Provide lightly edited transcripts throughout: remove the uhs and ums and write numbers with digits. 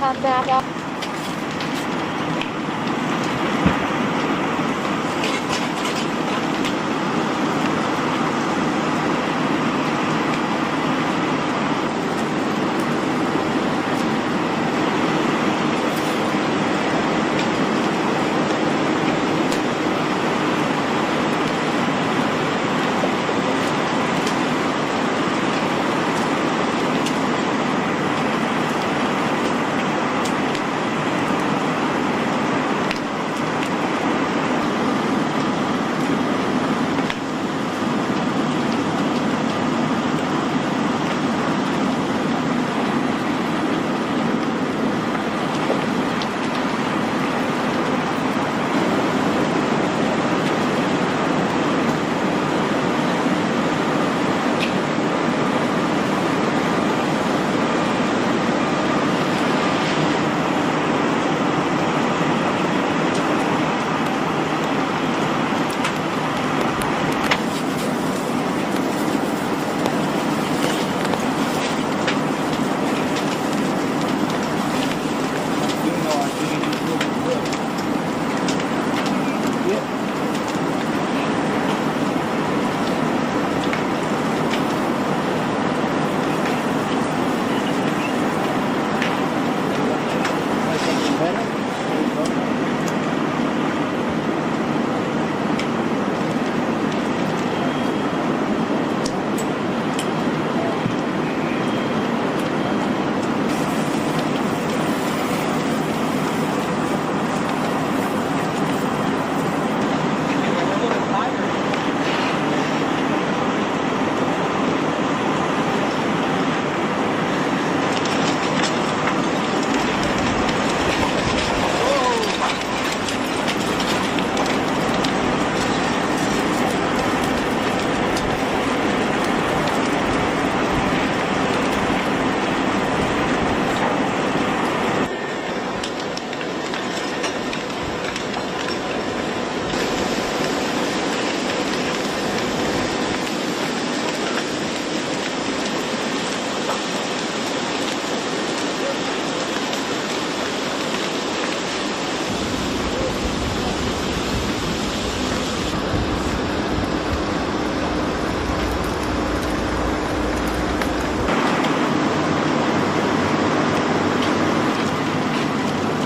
Kannada.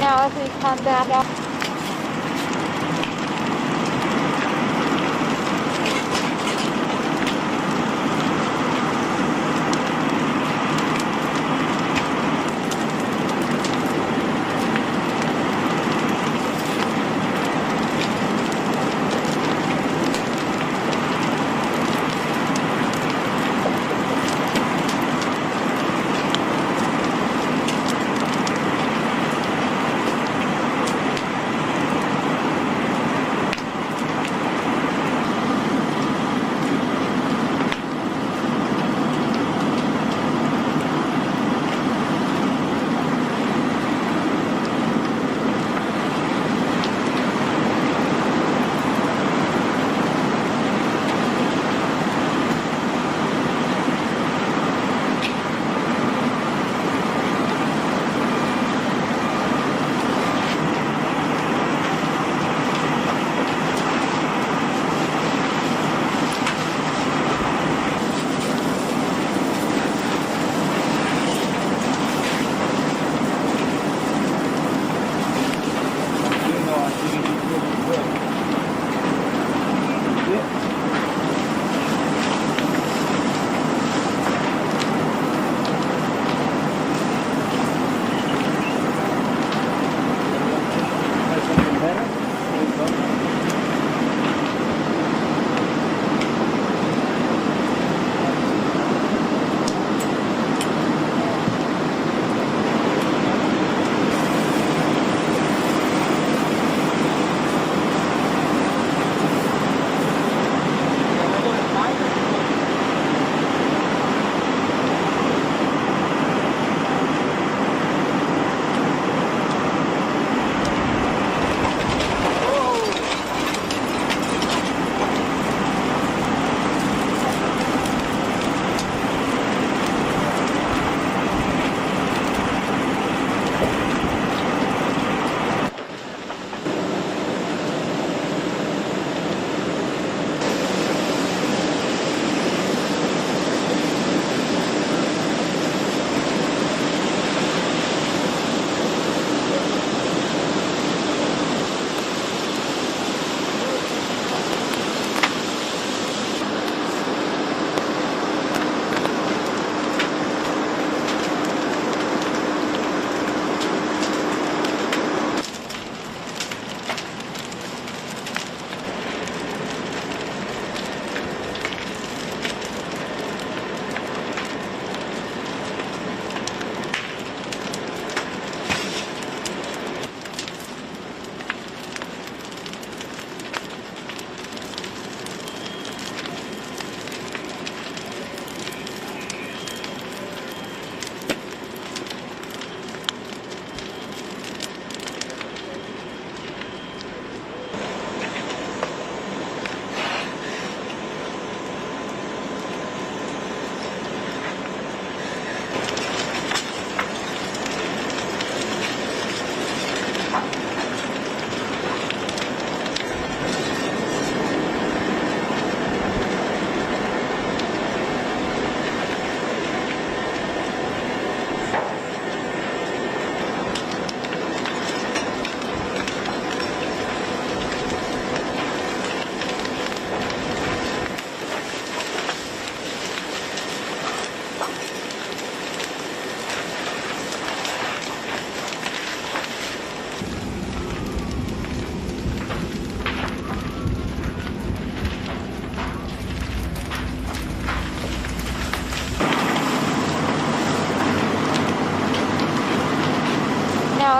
Now as we come back up.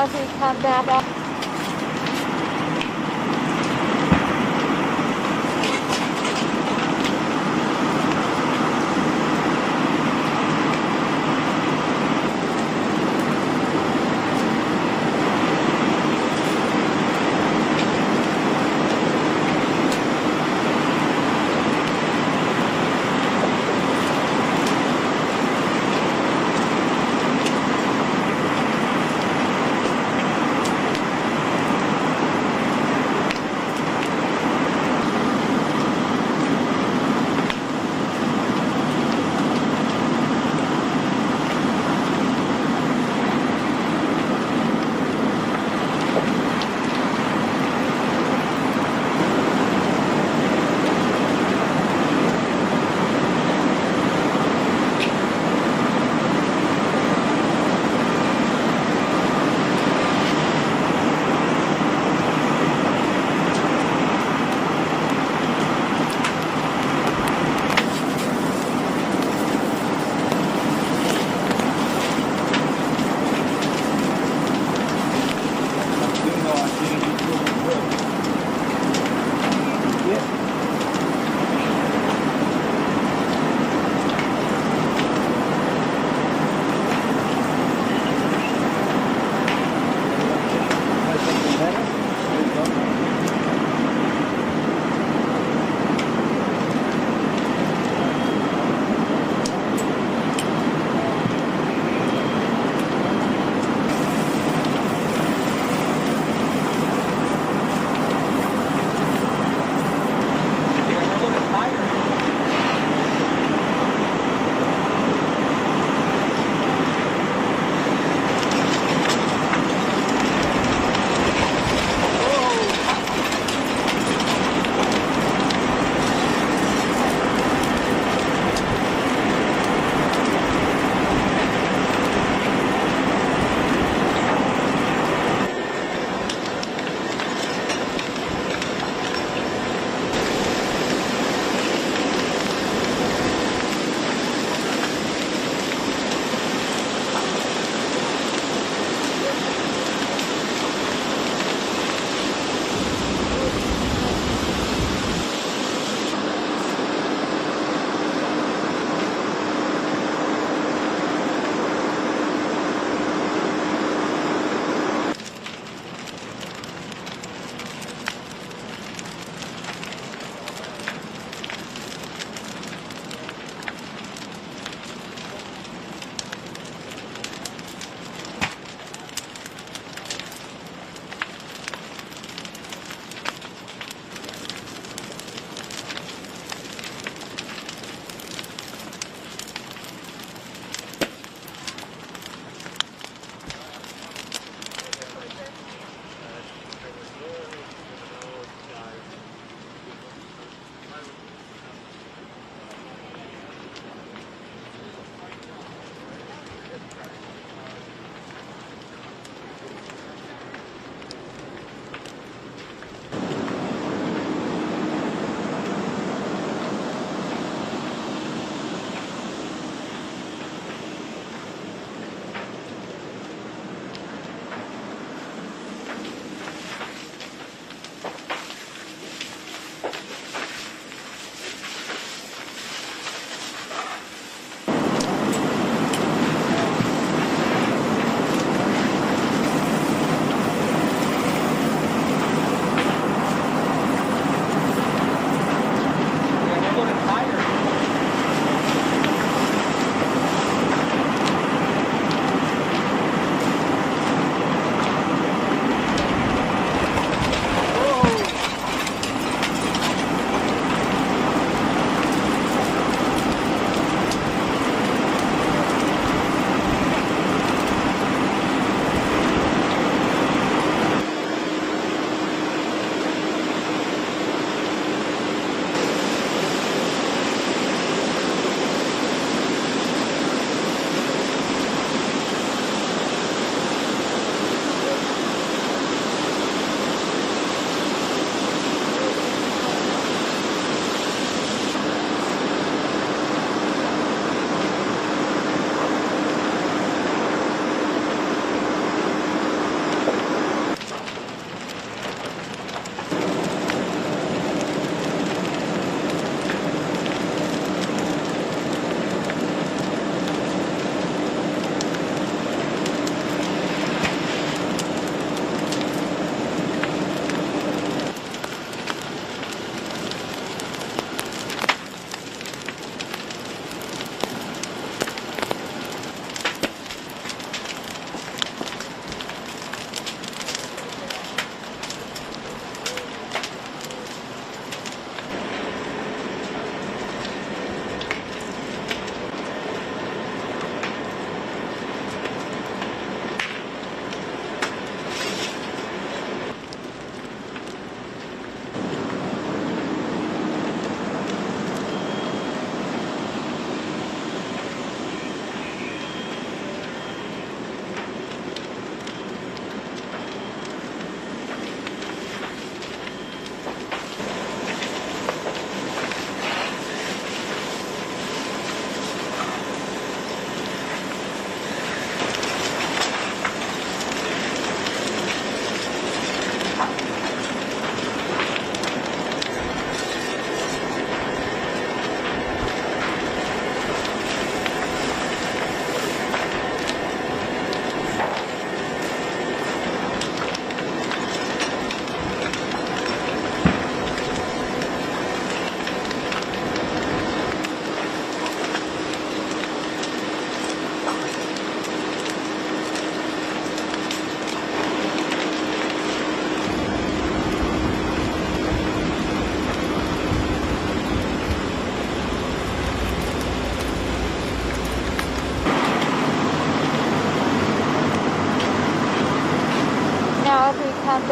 News18 Kannada.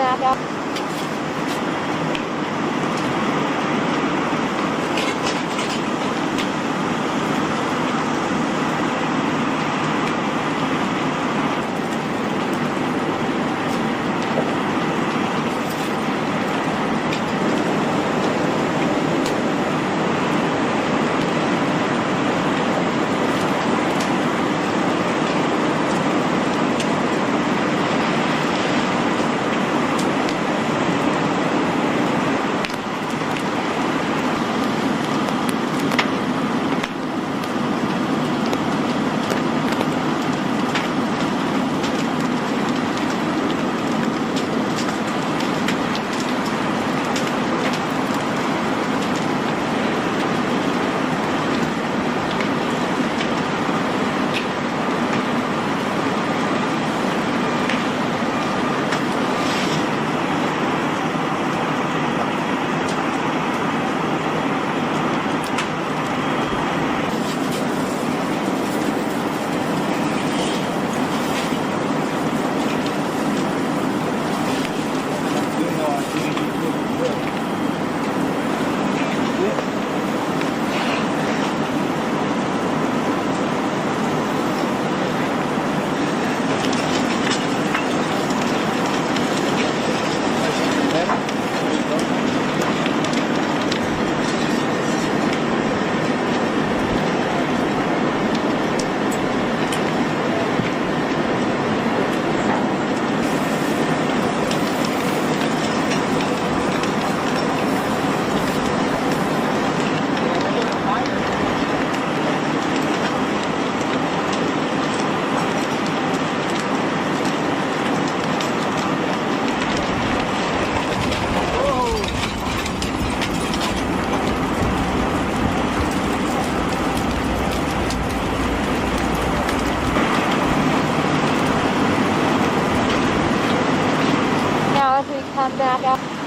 Kannada. Kannada.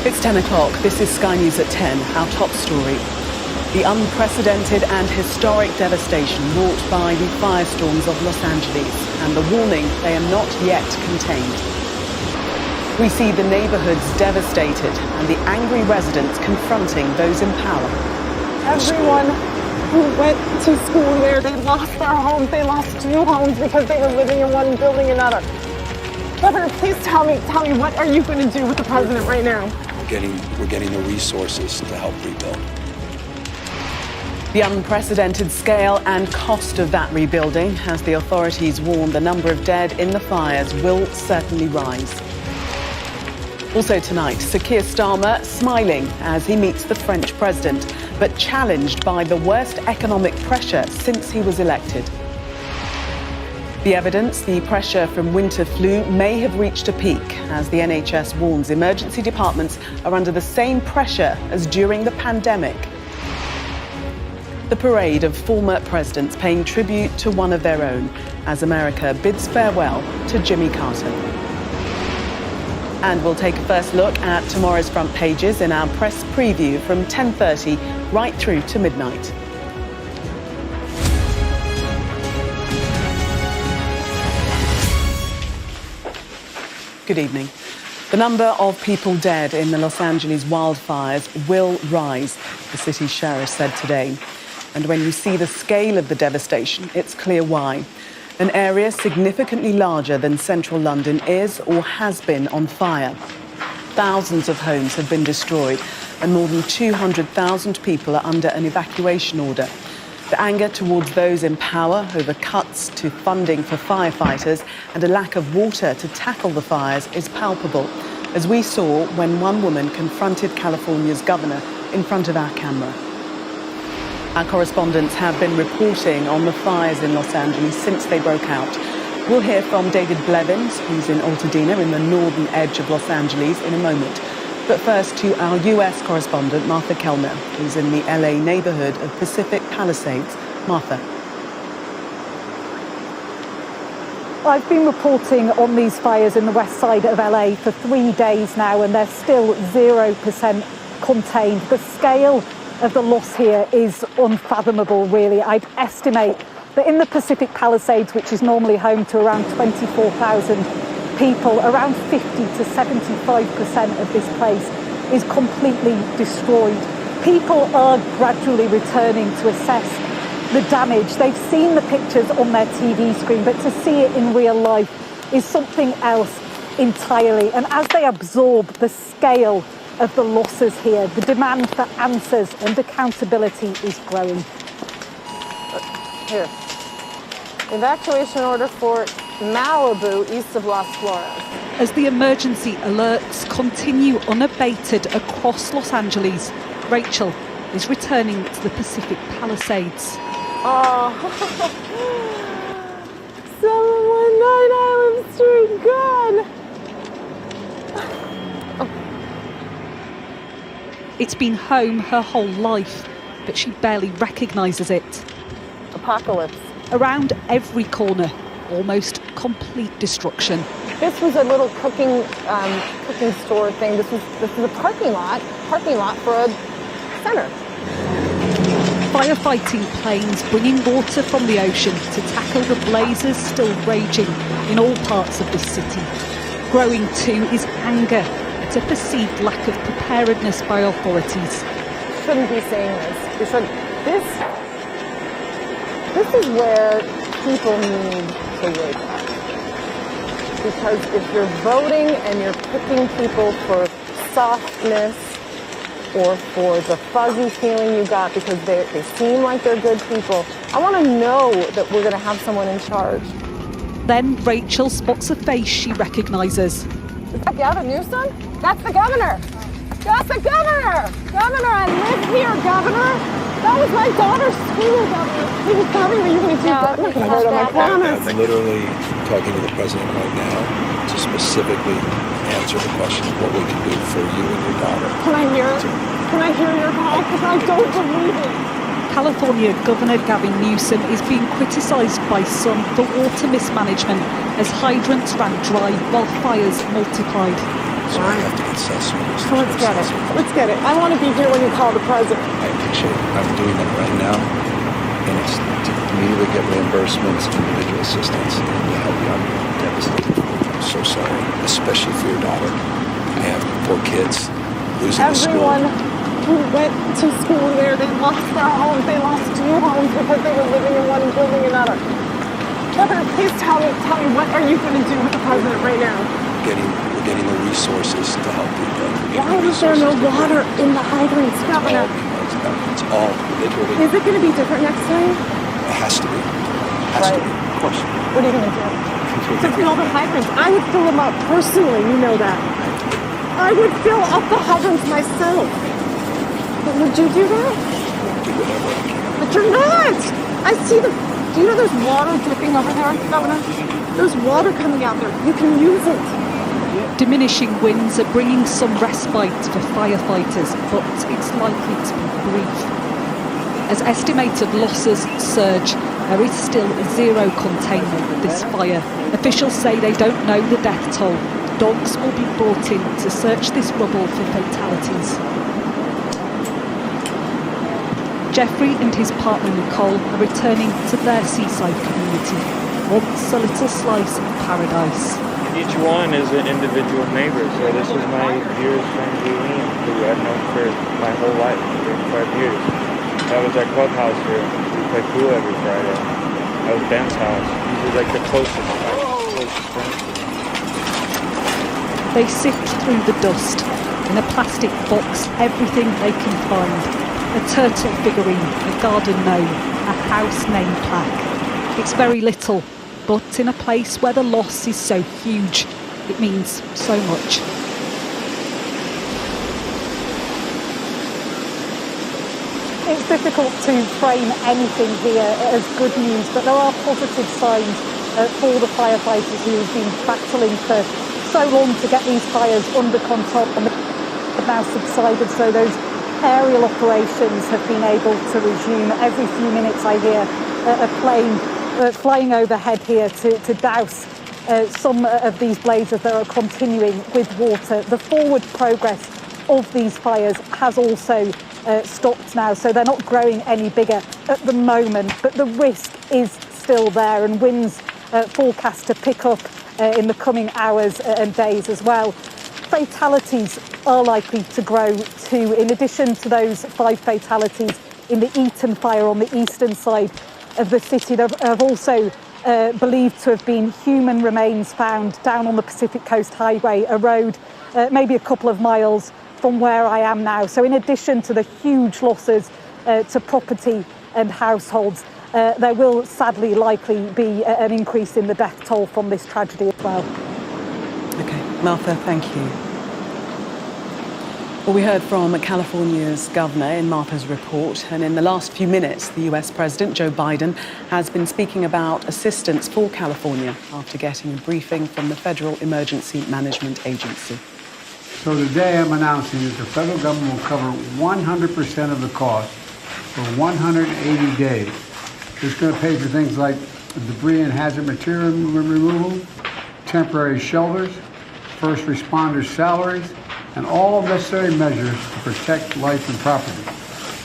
It's 10 o'clock. This is Sky News at 10, our top story. The unprecedented and historic devastation wrought by the firestorms of Los Angeles and the warning they are not yet contained. We see the neighbourhoods devastated and the angry residents confronting those in power. Everyone who went to school there, they lost their homes. They lost 2 homes because they were living in one building another. Governor, please tell me, what are you going to do with the president right now? We're getting the resources to help rebuild. The unprecedented scale and cost of that rebuilding, as the authorities warn the number of dead in the fires will certainly rise. Also tonight, Sir Keir Starmer smiling as he meets the French president, but challenged by the worst economic pressure since he was elected. The evidence, the pressure from winter flu may have reached a peak, as the NHS warns emergency departments are under the same pressure as during the pandemic. The parade of former presidents paying tribute to one of their own, as America bids farewell to Jimmy Carter. And we'll take a first look at tomorrow's front pages in our press preview from 10:30 right through to midnight. Good evening. The number of people dead in the Los Angeles wildfires will rise, the city's sheriff said today. And when you see the scale of the devastation, it's clear why. An area significantly larger than central London is or has been on fire. Thousands of homes have been destroyed and more than 200,000 people are under an evacuation order. The anger towards those in power over cuts to funding for firefighters and a lack of water to tackle the fires is palpable, as we saw when one woman confronted California's governor in front of our camera. Our correspondents have been reporting on the fires in Los Angeles since they broke out. We'll hear from David Blevins, who's in Altadena in the northern edge of Los Angeles, in a moment. But first to our US correspondent, Martha Kellner, who's in the LA neighbourhood of Pacific Palisades. Martha. I've been reporting on these fires in the west side of LA for 3 days now, and they're still 0% contained. The scale of the loss here is unfathomable, really. I'd estimate that in the Pacific Palisades, which is normally home to around 24,000 people, around 50 to 75% of this place is completely destroyed. People are gradually returning to assess the damage. They've seen the pictures on their TV screen, but to see it in real life is something else entirely. And as they absorb the scale of the losses here, the demand for answers and accountability is growing. Here. Evacuation order for Malibu, east of Las Flores. As the emergency alerts continue unabated across Los Angeles, Rachel is returning to the Pacific Palisades. Oh, 719 Island Street, gone. It's been home her whole life, but she barely recognises it. Apocalypse. Around every corner, almost complete destruction. This was a little cooking store thing. This is a parking lot for a center. Firefighting planes bringing water from the ocean to tackle the blazes still raging in all parts of this city. Growing too is anger at a perceived lack of preparedness by authorities. Shouldn't be saying this. This is where people need to wake up. Because if you're voting and you're picking people for softness or for the fuzzy feeling you got because they seem like they're good people, I want to know that we're going to have someone in charge. Then Rachel spots a face she recognises. Is that Gavin Newsom? That's the governor! That's the governor! Governor, I live here, governor! That was my daughter's school, governor! He was telling me you were going to do that. I'm not going to hurt him, I promise. I'm literally talking to the president right now to specifically answer the question of what we can do for you and your daughter. Can I hear your call? Because I don't believe it. California Governor Gavin Newsom is being criticised by some for water mismanagement as hydrants ran dry while fires multiplied. So we have to get celsius. So let's get it. Let's get it. I want to be here when you call the president. I appreciate it. I'm doing that right now. And it's to immediately get reimbursements, individual assistance, and to help you. I'm devastated. I'm so sorry, especially for your daughter. I have 4 kids losing the school. Everyone who went to school there, they lost their homes. They lost 2 homes because they were living in one and building another. Governor, please tell me, what are you going to do with the president right now? We're getting the resources to help people. Why is there no water in the hydrants, Governor? It's all literally. Is it going to be different next time? It has to be. Has to be. Of course. What are you going to do? To fill the hydrants. I would fill them up personally, you know that. I would fill up the hydrants myself. But would you do that? Do whatever I can. But you're not! I see do you know there's water dripping over there, Governor? There's water coming out there. You can use it. Diminishing winds are bringing some respite for firefighters, but it's likely to be brief. As estimated losses surge, there is still zero containment of this fire. Officials say they don't know the death toll. Dogs will be brought in to search this rubble for fatalities. Jeffrey and his partner Nicole are returning to their seaside community, once a little slice of paradise. Each one is an individual neighbor, so this is my dearest friend Julian, who I've known for my whole life, 35 years. That was our clubhouse here. We play pool every Friday. That was Ben's house. These are like the closest friends. They sift through the dust. In a plastic box, everything they can find. A turtle figurine, a garden gnome, a house name plaque. It's very little, but in a place where the loss is so huge, it means so much. It's difficult to frame anything here as good news, but there are positive signs for the firefighters who have been battling for so long to get these fires under control and have now subsided, so those aerial operations have been able to resume. Every few minutes I hear a plane flying overhead here to douse some of these blazes that are continuing with water. The forward progress of these fires has also stopped now, so they're not growing any bigger at the moment, but the risk is still there, and winds forecast to pick up in the coming hours and days as well. Fatalities are likely to grow too. In addition to those 5 fatalities in the Eaton fire on the eastern side of the city, there have also believed to have been human remains found down on the Pacific Coast Highway, a road maybe a couple of miles from where I am now. So in addition to the huge losses to property and households, there will sadly likely be an increase in the death toll from this tragedy as well. Okay, Martha, thank you. Well, we heard from California's governor in Martha's report, and in the last few minutes, the US President, Joe Biden, has been speaking about assistance for California after getting a briefing from the Federal Emergency Management Agency. So today I'm announcing that the federal government will cover 100% of the cost for 180 days. It's going to pay for things like debris and hazard material removal, temporary shelters, first responders' salaries, and all necessary measures to protect life and property.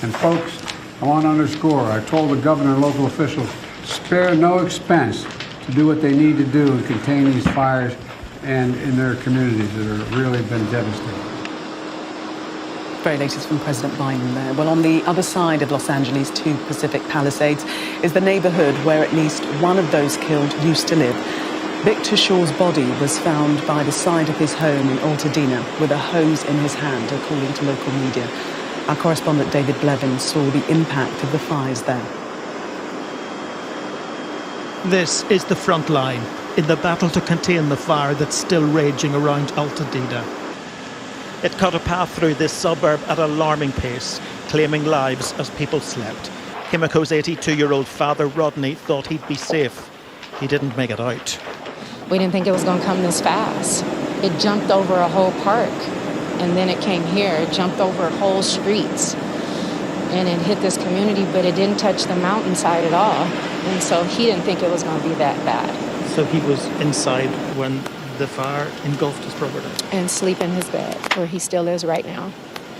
And folks, I want to underscore, I told the governor and local officials, spare no expense to do what they need to do and contain these fires and in their communities that have really been devastating. Very latest from President Biden there. Well, on the other side of Los Angeles' 2 Pacific Palisades is the neighborhood where at least one of those killed used to live. Victor Shaw's body was found by the side of his home in Altadena with a hose in his hand, according to local media. Our correspondent David Blevins saw the impact of the fires there. This is the front line in the battle to contain the fire that's still raging around Altadena. It cut a path through this suburb at an alarming pace, claiming lives as people slept. Himiko's 82-year-old father, Rodney, thought he'd be safe. He didn't make it out. We didn't think it was going to come this fast. It jumped over a whole park, and then it came here. It jumped over whole streets, and it hit this community, but it didn't touch the mountainside at all. And so he didn't think it was going to be that bad. So he was inside when the fire engulfed his property. And sleep in his bed, where he still is right now,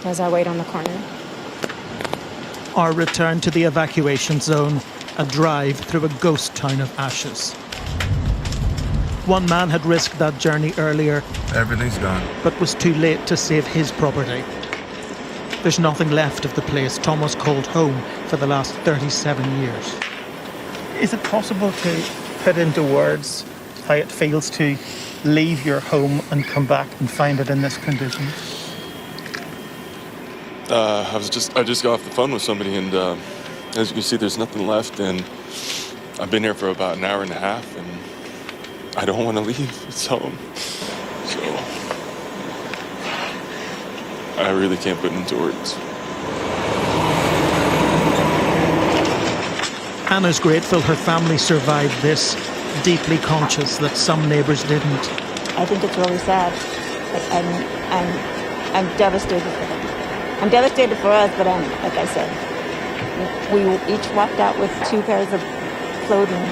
as I wait on the corner. Our return to the evacuation zone, a drive through a ghost town of ashes. One man had risked that journey earlier. Everything's gone. But was too late to save his property. There's nothing left of the place Thomas called home for the last 37 years. Is it possible to put into words how it feels to leave your home and come back and find it in this condition? I just got off the phone with somebody, and as you can see, there's nothing left, and I've been here for about an hour and a half, and I don't want to leave. It's home. So I really can't put it into words. Anna's grateful her family survived this, deeply conscious that some neighbours didn't. I think it's really sad. I'm devastated for them. I'm devastated for us, but like I said, we each walked out with 2 pairs of clothing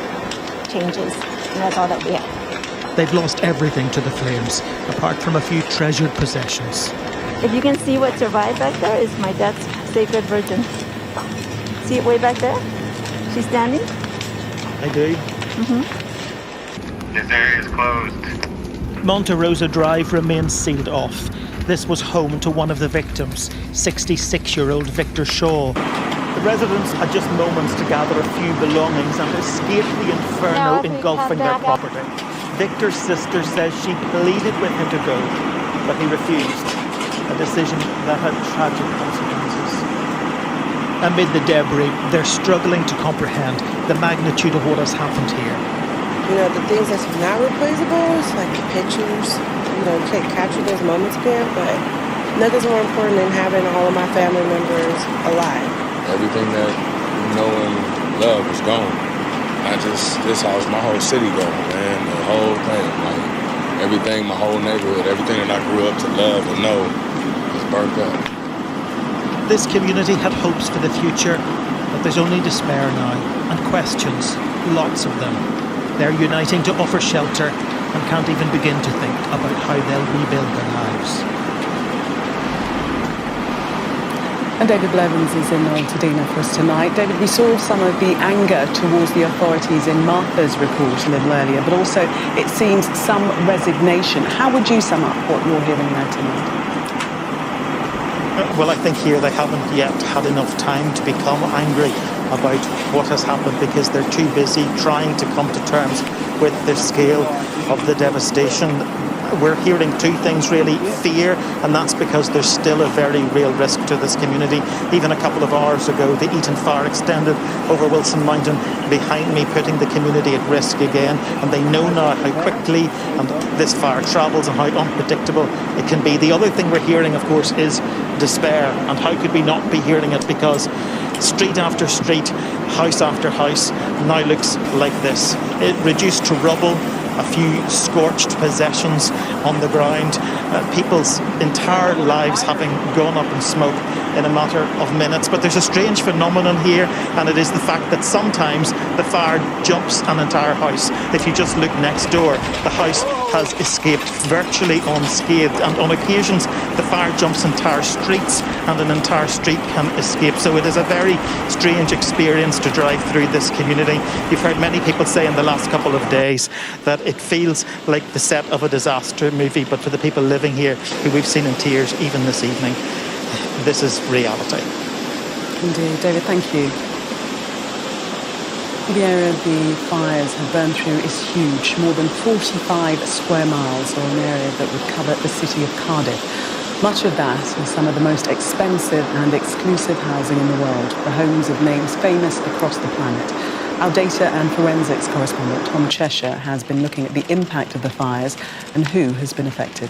changes, and that's all that we have. They've lost everything to the flames, apart from a few treasured possessions. If you can see what survived back there, is my dad's sacred virgin. See it way back there? She's standing? I do. Mm-hmm. This area is closed. Monte Rosa Drive remains sealed off. This was home to one of the victims, 66-year-old Victor Shaw. The residents had just moments to gather a few belongings and escape the inferno engulfing their property. Victor's sister says she pleaded with him to go, but he refused, a decision that had tragic consequences. Amid the debris, they're struggling to comprehend the magnitude of what has happened here. You know, the things that's not replaceable is like the pictures. You know, you can't capture those moments again, but nothing's more important than having all of my family members alive. Everything that we know and love is gone. Not just this house, my whole city gone, man. The whole thing, like everything, my whole neighborhood, everything that I grew up to love and know is burnt up. This community had hopes for the future, but there's only despair now, and questions, lots of them. They're uniting to offer shelter and can't even begin to think about how they'll rebuild their lives. And David Blevins is in Altadena for us tonight. David, we saw some of the anger towards the authorities in Martha's report a little earlier, but also it seems some resignation. How would you sum up what you're hearing there tonight? Well, I think here they haven't yet had enough time to become angry about what has happened because they're too busy trying to come to terms with the scale of the devastation. We're hearing two things really, fear, and that's because there's still a very real risk to this community. Even a couple of hours ago, the Eaton fire extended over Wilson Mountain behind me, putting the community at risk again, and they know now how quickly this fire travels and how unpredictable it can be. The other thing we're hearing, of course, is despair, and how could we not be hearing it, because street after street, house after house now looks like this. It reduced to rubble, a few scorched possessions on the ground, people's entire lives having gone up in smoke in a matter of minutes. But there's a strange phenomenon here, and it is the fact that sometimes the fire jumps an entire house. If you just look next door, the house has escaped virtually unscathed, and on occasions the fire jumps entire streets and an entire street can escape. So it is a very strange experience to drive through this community. You've heard many people say in the last couple of days that it feels like the set of a disaster movie, but for the people living here, who we've seen in tears even this evening, this is reality. Indeed. David, thank you. The area the fires have burned through is huge, more than 45 square miles, or an area that would cover the city of Cardiff. Much of that is some of the most expensive and exclusive housing in the world, the homes of names famous across the planet. Our data and forensics correspondent Tom Cheshire has been looking at the impact of the fires and who has been affected.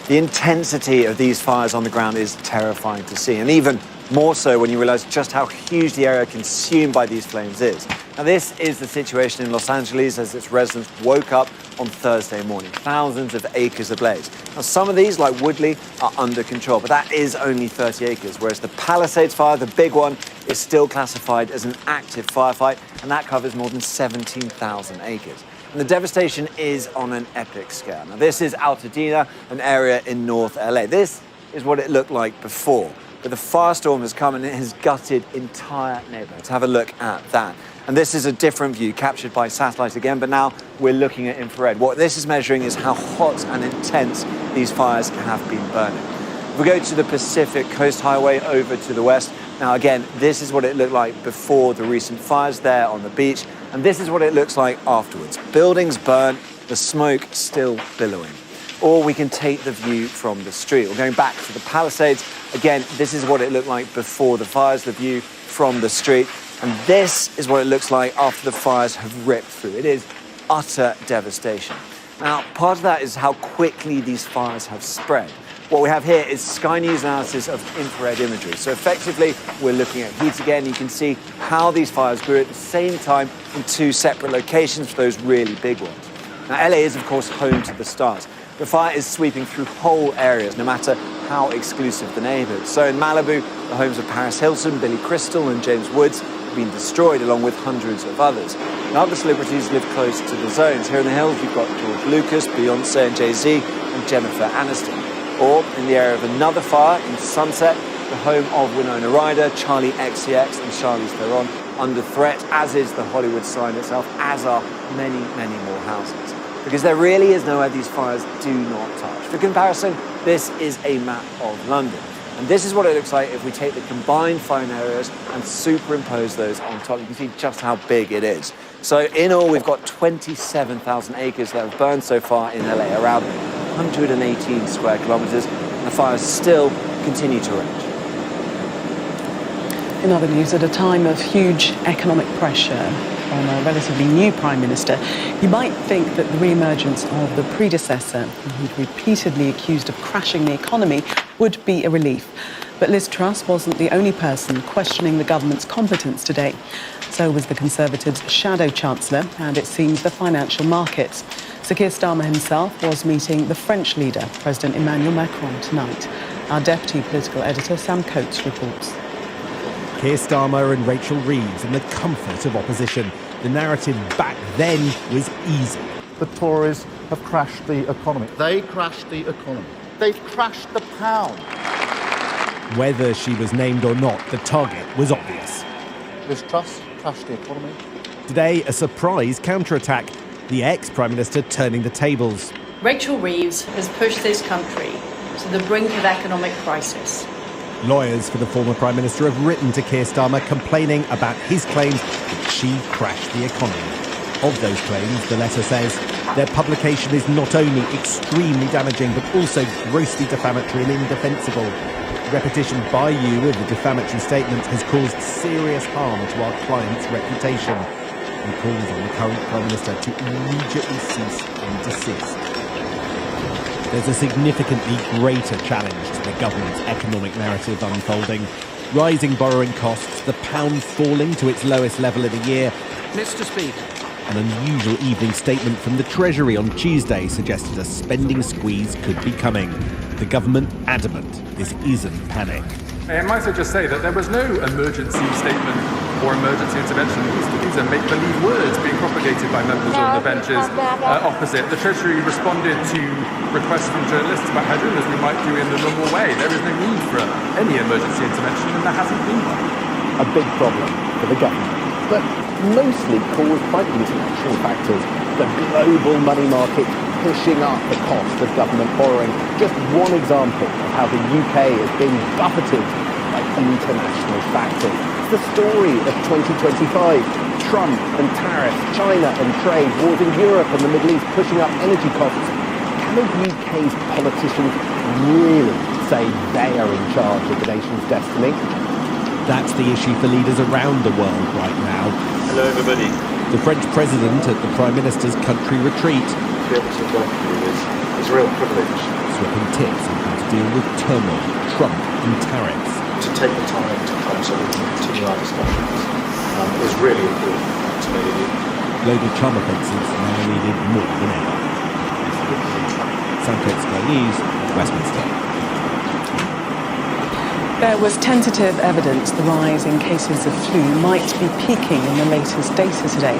The intensity of these fires on the ground is terrifying to see, and even more so when you realise just how huge the area consumed by these flames is. Now, this is the situation in Los Angeles as its residents woke up on Thursday morning. Thousands of acres ablaze. Now, some of these, like Woodley, are under control, but that is only 30 acres, whereas the Palisades fire, the big one, is still classified as an active firefight, and that covers more than 17,000 acres. And the devastation is on an epic scale. Now, this is Altadena, an area in North LA. This is what it looked like before. But the firestorm has come and it has gutted entire neighborhoods. Have a look at that. And this is a different view captured by satellite again, but now we're looking at infrared. What this is measuring is how hot and intense these fires have been burning. If we go to the Pacific Coast Highway over to the west, now again, this is what it looked like before the recent fires there on the beach, and this is what it looks like afterwards. Buildings burnt, the smoke still billowing. Or we can take the view from the street. We're going back to the Palisades. Again, this is what it looked like before the fires, the view from the street. And this is what it looks like after the fires have ripped through. It is utter devastation. Now, part of that is how quickly these fires have spread. What we have here is Sky News analysis of infrared imagery. So effectively, we're looking at heat again. You can see how these fires grew at the same time in two separate locations for those really big ones. Now, LA is, of course, home to the stars. The fire is sweeping through whole areas, no matter how exclusive the neighborhood. So in Malibu, the homes of Paris Hilton, Billy Crystal and James Woods have been destroyed, along with hundreds of others. And other celebrities live close to the zones. Here in the hills, you've got George Lucas, Beyonce and Jay-Z, and Jennifer Aniston. Or in the area of another fire in Sunset, the home of Winona Ryder, Charlie XCX and Charlize Theron, under threat, as is the Hollywood sign itself, as are many, many more houses. Because there really is nowhere these fires do not touch. For comparison, this is a map of London. And this is what it looks like if we take the combined fire areas and superimpose those on top. You can see just how big it is. So in all, we've got 27,000 acres that have burned so far in LA, around 118 square kilometres, and the fires still continue to rage. In other news, at a time of huge economic pressure on a relatively new Prime Minister, you might think that the re-emergence of the predecessor, who'd repeatedly accused of crashing the economy, would be a relief. But Liz Truss wasn't the only person questioning the government's competence today. So was the Conservatives' shadow chancellor and, it seems, the financial markets. Sir Keir Starmer himself was meeting the French leader, President Emmanuel Macron, tonight. Our deputy political editor, Sam Coates, reports. Keir Starmer and Rachel Reeves in the comfort of opposition. The narrative back then was easy. The Tories have crashed the economy. They crashed the economy. They've crashed the pound. Whether she was named or not, the target was obvious. Liz Truss crashed the economy. Today, a surprise counterattack. The ex-Prime Minister turning the tables. Rachel Reeves has pushed this country to the brink of economic crisis. Lawyers for the former Prime Minister have written to Keir Starmer complaining about his claims that she crashed the economy. Of those claims, the letter says, their publication is not only extremely damaging but also grossly defamatory and indefensible. Repetition by you of the defamatory statement has caused serious harm to our client's reputation, and calls on the current Prime Minister to immediately cease and desist. There's a significantly greater challenge to the government's economic narrative unfolding. Rising borrowing costs, the pound falling to its lowest level in a year. Mr. Speaker. An unusual evening statement from the Treasury on Tuesday suggested a spending squeeze could be coming. The government adamant this isn't panic. Might I just say that there was no emergency statement or emergency intervention. These are make-believe words being propagated by members on the benches opposite. The Treasury responded to requests from journalists about headroom as we might do in the normal way. There is no need for any emergency intervention, and there hasn't been one. A big problem for the government, but mostly caused by international factors. The global money market pushing up the cost of government borrowing. Just one example of how the UK is being buffeted by international factors. It's the story of 2025. Trump and tariffs, China and trade, wars in Europe and the Middle East pushing up energy costs. Can the UK's politicians really say they are in charge of the nation's destiny? That's the issue for leaders around the world right now. Hello, everybody. The French president at the Prime Minister's country retreat. To be able to work with you is a real privilege. Swapping tips on how to deal with turmoil, Trump and tariffs. To take the time to come so we can continue our discussions is really important to me. Global charm offensives now needed more than ever. Sam Coates, Sky News, Westminster. There was tentative evidence the rise in cases of flu might be peaking in the latest data today,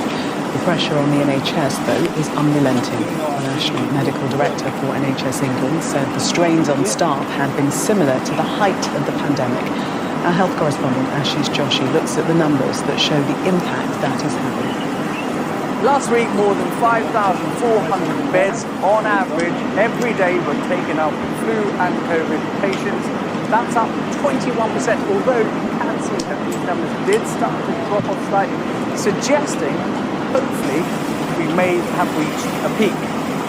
with pressure on the NHS, though, is unrelenting. The National Medical Director for NHS England said the strains on staff had been similar to the height of the pandemic. Our health correspondent, Ashish Joshi, looks at the numbers that show the impact that is having. Last week, more than 5,400 beds on average every day were taken up with flu and COVID patients. That's up 21%, although you can see that these numbers did start to drop off slightly, suggesting, hopefully, we may have reached a peak.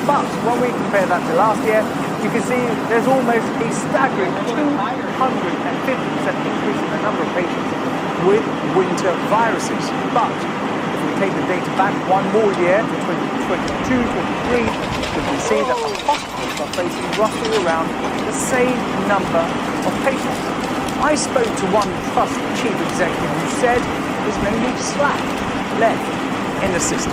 But when we compare that to last year, you can see there's almost a staggering 250% increase in the number of patients with winter viruses. But if we take the data back one more year to 2022-23, we can see that the hospitals are facing roughly around the same number of patients. I spoke to one trust chief executive who said there's no new slack left in the system.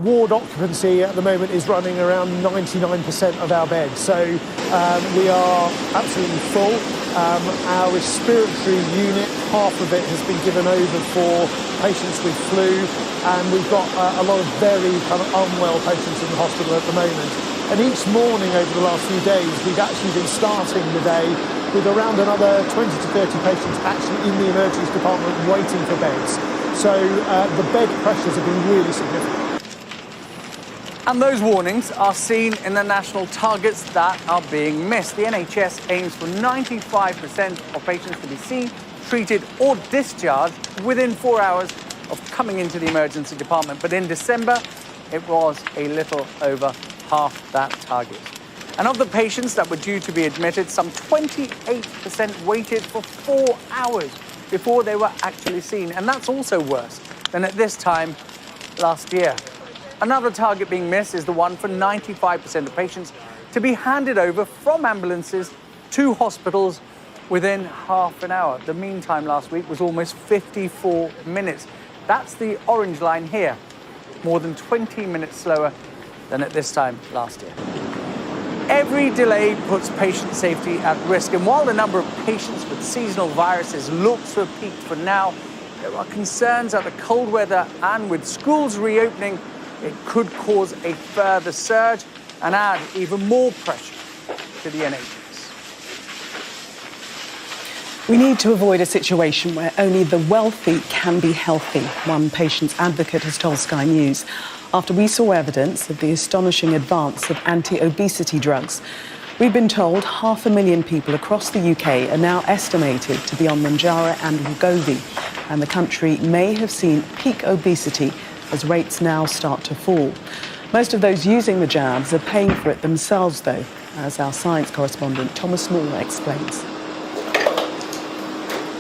Ward occupancy at the moment is running around 99% of our beds, so we are absolutely full. Our respiratory unit, half of it has been given over for patients with flu, and we've got a lot of very kind of unwell patients in the hospital at the moment. And each morning over the last few days, we've actually been starting the day with around another 20 to 30 patients actually in the emergency department waiting for beds. So the bed pressures have been really significant. And those warnings are seen in the national targets that are being missed. The NHS aims for 95% of patients to be seen, treated or discharged within 4 hours of coming into the emergency department. But in December, it was a little over half that target. And of the patients that were due to be admitted, some 28% waited for 4 hours before they were actually seen. And that's also worse than at this time last year. Another target being missed is the one for 95% of patients to be handed over from ambulances to hospitals within half an hour. The mean time last week was almost 54 minutes. That's the orange line here, more than 20 minutes slower than at this time last year. Every delay puts patient safety at risk, and while the number of patients with seasonal viruses looks to have peaked for now, there are concerns that the cold weather and with schools reopening, it could cause a further surge and add even more pressure to the NHS. We need to avoid a situation where only the wealthy can be healthy, one patient's advocate has told Sky News, after we saw evidence of the astonishing advance of anti-obesity drugs. We've been told 500,000 people across the UK are now estimated to be on Mounjaro and Wegovy, and the country may have seen peak obesity as rates now start to fall. Most of those using the jabs are paying for it themselves, though, as our science correspondent Thomas Moore explains.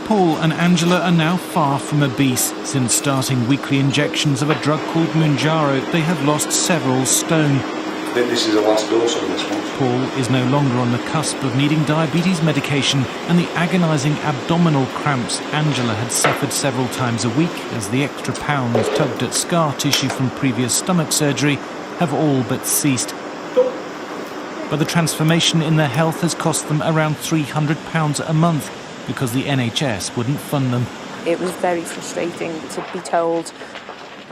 Paul and Angela are now far from obese. Since starting weekly injections of a drug called Mounjaro, they have lost several stone. I think this is the last dose on this one. Paul is no longer on the cusp of needing diabetes medication, and the agonising abdominal cramps Angela had suffered several times a week as the extra pounds tugged at scar tissue from previous stomach surgery have all but ceased. But the transformation in their health has cost them around £300 a month because the NHS wouldn't fund them. It was very frustrating to be told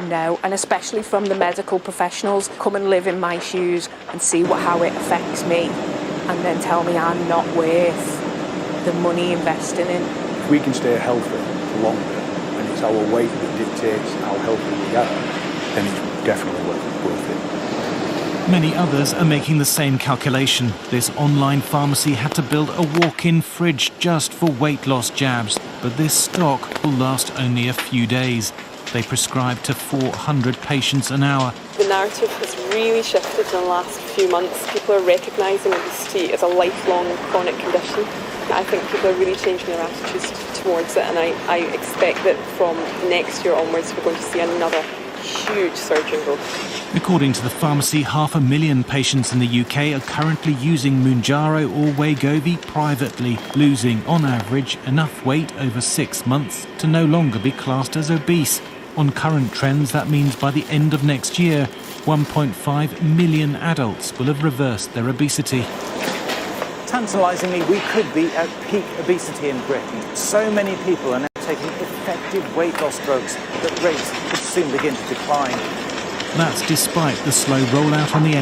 no, and especially from the medical professionals, come and live in my shoes and see how it affects me, and then tell me I'm not worth the money invested in. If we can stay healthy longer, and it's our weight that dictates how healthy we are, then it's definitely worth it. Many others are making the same calculation. This online pharmacy had to build a walk-in fridge just for weight loss jabs, but this stock will last only a few days. They prescribe to 400 patients an hour. The narrative has really shifted in the last few months. People are recognising obesity as a lifelong chronic condition. I think people are really changing their attitudes towards it, and I expect that from next year onwards we're going to see another huge surge in growth. According to the pharmacy, 500,000 patients in the UK are currently using Mounjaro or Wegovy privately, losing on average enough weight over 6 months to no longer be classed as obese. On current trends, that means by the end of next year, 1.5 million adults will have reversed their obesity. Tantalisingly, we could be at peak obesity in Britain. So many people are now taking effective weight loss drugs, but rates could soon begin to decline. That's despite the slow rollout on the